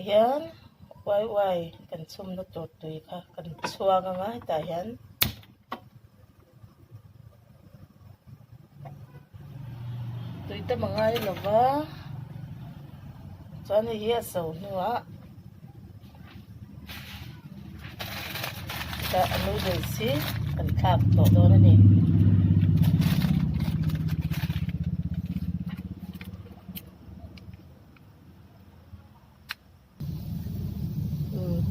hian Wai Wai kan chum na tur tui kha kan chuang anga ta hian tui ta mangai lova chuan hi a so nuwa ta noodles si kan khak to do na ni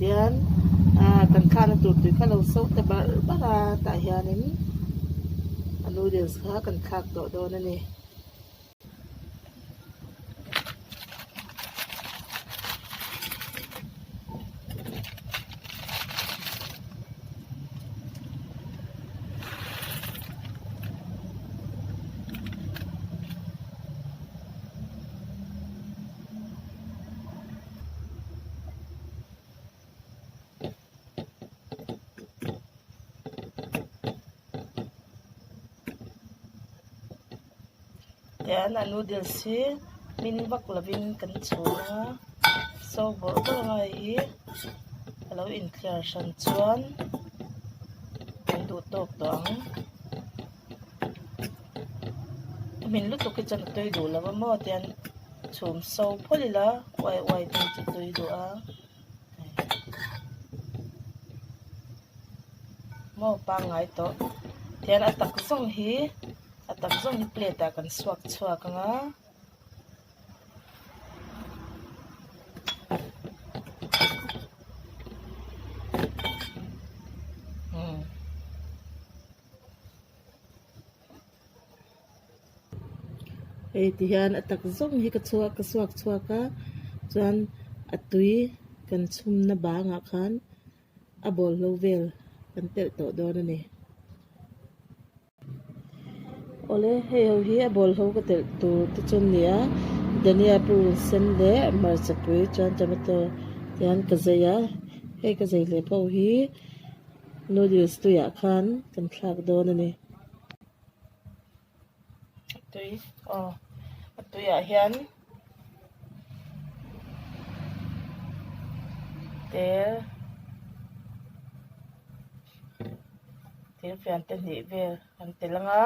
tian kan kha na tur tui kha lo so ta bara ta hianin noodles kha kan khak to do na ni tian noodles si min vak lavin kan chunga so bor bor ngai hi alo in clear san chuan kan du tok tong min lu to ki chan toi du lawa mo tian chum so pholila Wai Wai tu toi du a mo pa ngai to tian atak zong hi plate a kan suak chuak anga ei ti hian atak zong hi ka suak ka chuan atui kan chum na banga khan a bol lo vel kan tel to do na ni ole hei ho hi a bol ho ka tel tu tu chun nia dania pu sen le mar chapui chuan tomato tian ka zeya hei ka zei le pau hi noodles tu ya khan kan thlak do na ni tui ya hian tel fian te ni vel kan telanga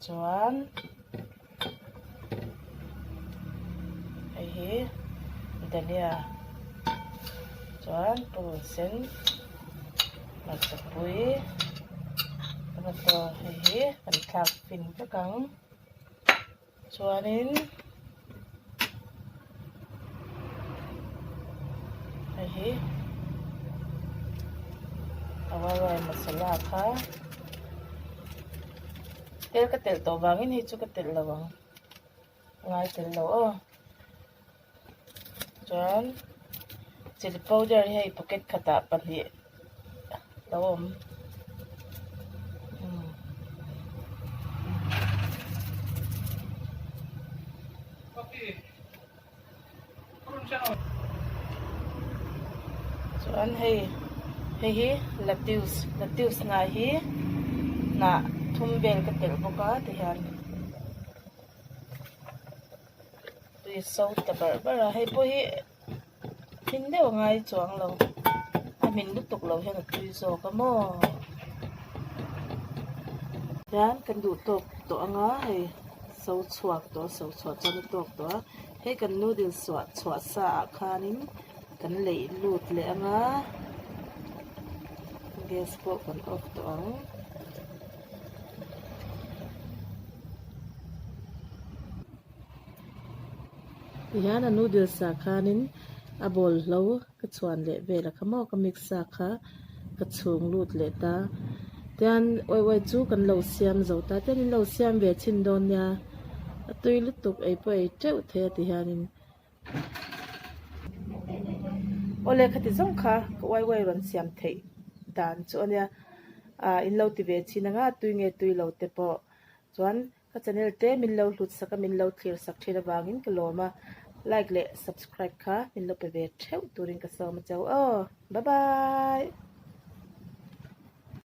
chuan hei hi dania chuan pu sen mar chapui tomato hei hi kan thak fin ka kang chuanin hei hi Wai Wai masala kha tel ka tel to wangin hi chu ka tel lawang ngai tel lo chuan chili powder hei pocket khata pali lawom chuan hei hi lettuce nga hi na thum bel ka tel boka ti hian tui so ta bara hei po hi min deuh ngai chuang lo a min lutuk lo hian tui zo ka mo yan kan du tok to anga hei so chuak chuan tok to hei kan noodles chua sa khanin kan lei lut le anga gas po kan off to ang yan noodles sa khanin a bol lo ka chuan le vela khamo ka mix sa kha ka chung lut le ta tian Wai chu kan lo siam zo ta ten lo siam ve chin don nya atui lutuk ei po ei teu the ti hianin ole khati zong kha Wai ron siam thei dan chu ania in lo ti ve chinanga tui nge tui lo te po chuan ka channel te min lo hlut saka min lo clear sak thina wangin ka loma like le subscribe kha min lo pe ve theu turin ka so ma chau bye bye